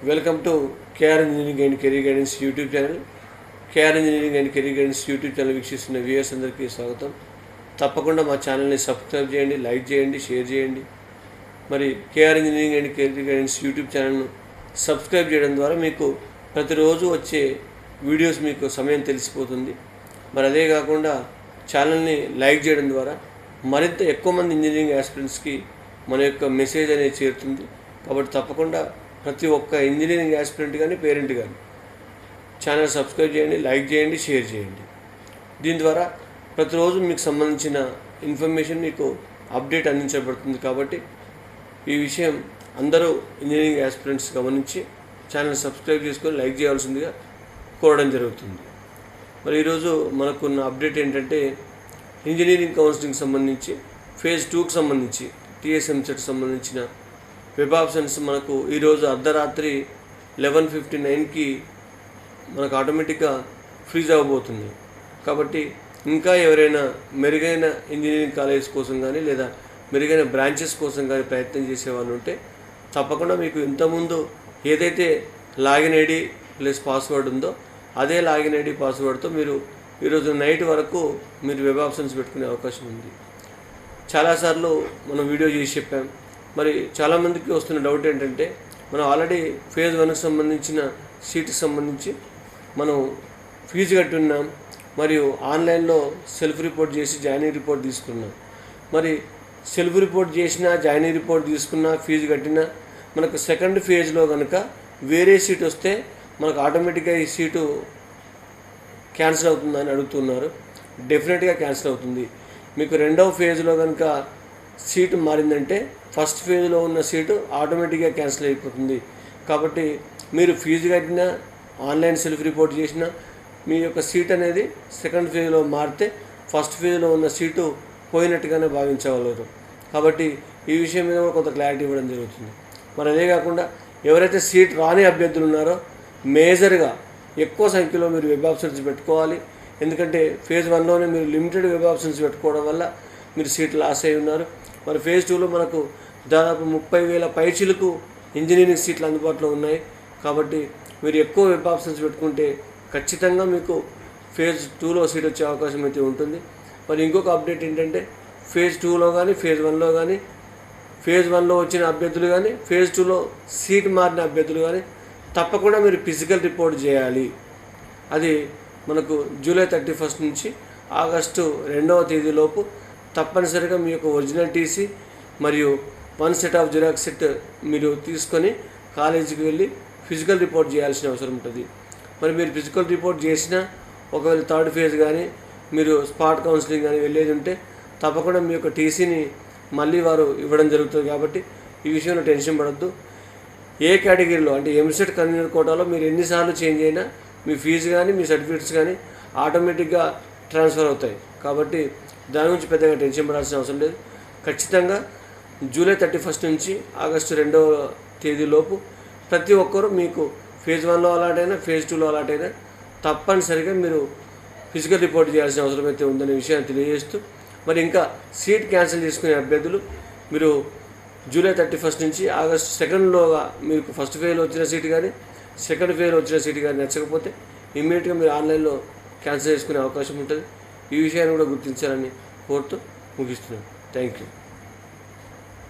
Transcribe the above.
Welcome to KR engineering and career guidance YouTube channel. KR engineering and career guidance YouTube channel వీక్షిస్తున్న viewers అందరికీ స్వాగతం. తప్పకుండా మా ఛానల్ని సబ్స్క్రైబ్ చేయండి, లైక్ చేయండి, షేర్ చేయండి. మరి KR engineering and career guidance YouTube ఛానల్ను సబ్స్క్రైబ్ చేయడం ద్వారా మీకు ప్రతిరోజు వచ్చే వీడియోస్ మీకు సమయం తెలిసిపోతుంది. మరి అదే కాకుండా ఛానల్ని లైక్ చేయడం ద్వారా మరింత ఎక్కువ మంది ఇంజనీరింగ్ యాస్పిరెంట్స్కి మన యొక్క మెసేజ్ అనేది చేరుతుంది. కాబట్టి తప్పకుండా ప్రతి ఒక్క ఇంజనీరింగ్ యాస్పిరెంట్ కానీ పేరెంట్ కానీ ఛానల్ సబ్స్క్రైబ్ చేయండి, లైక్ చేయండి, షేర్ చేయండి. దీని ద్వారా ప్రతిరోజు మీకు సంబంధించిన ఇన్ఫర్మేషన్ మీకు అప్డేట్ అందించబడుతుంది. కాబట్టి ఈ విషయం అందరూ ఇంజనీరింగ్ యాస్పిరెంట్స్ గమనించి ఛానల్ సబ్స్క్రైబ్ చేసుకొని లైక్ చేయాల్సిందిగా కోరడం జరుగుతుంది. మరి ఈరోజు మనకున్న అప్డేట్ ఏంటంటే ఇంజనీరింగ్ కౌన్సిలింగ్ సంబంధించి ఫేజ్ 2కి సంబంధించి టీఎస్ఎంసెట్ సంబంధించిన వెబ్ ఆప్షన్స్ మనకు ఈరోజు అర్ధరాత్రి 11:59కి మనకు ఆటోమేటిక్గా ఫ్రీజ్ అవ్వబోతుంది. కాబట్టి ఇంకా ఎవరైనా మెరుగైన ఇంజనీరింగ్ కాలేజ్ కోసం కానీ లేదా మెరుగైన బ్రాంచెస్ కోసం కానీ ప్రయత్నం చేసేవాళ్ళు ఉంటే తప్పకుండా మీకు ఇంతకుముందు ఏదైతే లాగిన్ ఐడి ప్లస్ పాస్వర్డ్ ఉందో అదే లాగిన్ ఐడి పాస్వర్డ్తో మీరు ఈరోజు నైట్ వరకు మీరు వెబ్ ఆప్షన్స్ పెట్టుకునే అవకాశం ఉంది. చాలాసార్లు మనం వీడియో చేసి చెప్పాం. మరి చాలామందికి వస్తున్న డౌట్ ఏంటంటే మనం ఆల్రెడీ ఫేజ్ 1కి సంబంధించిన సీట్కి సంబంధించి మనం ఫీజు కట్టి ఉన్నాం, మరియు ఆన్లైన్లో సెల్ఫ్ రిపోర్ట్ చేసి జాయినింగ్ రిపోర్ట్ తీసుకున్నాం. మరి సెల్ఫ్ రిపోర్ట్ చేసినా జాయినింగ్ రిపోర్ట్ తీసుకున్నా ఫీజు కట్టినా మనకు సెకండ్ ఫేజ్లో కనుక వేరే సీట్ వస్తే మనకు ఆటోమేటిక్గా ఈ సీటు క్యాన్సిల్ అవుతుందని అడుగుతున్నారు. డెఫినెట్గా క్యాన్సిల్ అవుతుంది. మీకు రెండవ ఫేజ్లో కనుక సీటు మారిందంటే ఫస్ట్ ఫేజ్లో ఉన్న సీటు ఆటోమేటిక్గా క్యాన్సిల్ అయిపోతుంది. కాబట్టి మీరు ఫీజు కట్టినా ఆన్లైన్ సెల్ఫ్ రిపోర్ట్ చేసినా మీ యొక్క సీట్ అనేది సెకండ్ ఫేజ్లో మారితే ఫస్ట్ ఫేజ్లో ఉన్న సీటు పోయినట్టుగానే భావించగలరు. కాబట్టి ఈ విషయం మీద కూడా కొంత క్లారిటీ ఇవ్వడం జరుగుతుంది. మరి అదే కాకుండా ఎవరైతే సీట్ రాని అభ్యర్థులు ఉన్నారో మేజర్గా ఎక్కువ సంఖ్యలో మీరు వెబ్ ఆప్షన్స్ పెట్టుకోవాలి. ఎందుకంటే ఫేజ్ 1లోనే మీరు లిమిటెడ్ వెబ్ ఆప్షన్స్ పెట్టుకోవడం వల్ల మీరు సీట్ లాస్ అయి ఉన్నారు. మరి ఫేజ్ 2లో మనకు దాదాపు 30,000 పైచిలకు ఇంజనీరింగ్ సీట్లు అందుబాటులో ఉన్నాయి. కాబట్టి మీరు ఎక్కువ వెబ్ ఆప్షన్స్ పెట్టుకుంటే ఖచ్చితంగా మీకు ఫేజ్ 2లో సీట్ వచ్చే అవకాశం అయితే ఉంటుంది. మరి ఇంకొక అప్డేట్ ఏంటంటే ఫేజ్ 2లో కానీ ఫేజ్ 1లో కానీ ఫేజ్ 1లో వచ్చిన అభ్యర్థులు కానీ ఫేజ్ 2లో సీట్ మారిన అభ్యర్థులు కానీ తప్పకుండా మీరు ఫిజికల్ రిపోర్ట్ చేయాలి. అది మనకు జూలై 31 నుంచి ఆగస్టు 2వ తేదీలోపు తప్పనిసరిగా మీ యొక్క ఒరిజినల్ టీసీ మరియు 1 సెట్ ఆఫ్ జిరాక్స్ సెట్ మీరు తీసుకొని కాలేజీకి వెళ్ళి ఫిజికల్ రిపోర్ట్ చేయాల్సిన అవసరం ఉంటుంది. మరి మీరు ఫిజికల్ రిపోర్ట్ చేసినా ఒకవేళ థర్డ్ ఫేజ్ కానీ మీరు స్పాట్ కౌన్సిలింగ్ కానీ వెళ్ళేది ఉంటే తప్పకుండా మీ యొక్క టీసీని మళ్ళీ వారు ఇవ్వడం జరుగుతుంది. కాబట్టి ఈ విషయంలో టెన్షన్ పడద్దు. ఏ కేటగిరీలో అంటే ఎంసెట్ కన్వీనర్ కోటాలో మీరు ఎన్నిసార్లు చేంజ్ అయినా మీ ఫీజు కానీ మీ సర్టిఫికేట్స్ కానీ ఆటోమేటిక్గా ట్రాన్స్ఫర్ అవుతాయి. కాబట్టి దాని గురించి పెద్దగా టెన్షన్ పడాల్సిన అవసరం లేదు. ఖచ్చితంగా జూలై 31 నుంచి ఆగస్టు 2వ తేదీలోపు ప్రతి ఒక్కరూ మీకు ఫేజ్ 1లో అలాట్ అయినా ఫేజ్ 2లో అలాట్ అయినా తప్పనిసరిగా మీరు ఫిజికల్ రిపోర్ట్ చేయాల్సిన అవసరం అయితే ఉందనే విషయాన్ని తెలియజేస్తూ మరి ఇంకా సీట్ క్యాన్సిల్ చేసుకునే అభ్యర్థులు మీరు జూలై 31 నుంచి ఆగస్టు 2లోగా మీకు ఫస్ట్ ఫేజ్లో వచ్చిన సీట్ కానీ సెకండ్ ఫేజ్లో వచ్చిన సీట్ కానీ నచ్చకపోతే ఇమ్మీడియట్గా మీరు ఆన్లైన్లో క్యాన్సిల్ చేసుకునే అవకాశం ఉంటుంది. ఈ విషయాన్ని కూడా గుర్తించాలని కోరుతూ ముగిస్తున్నాను. Thank you.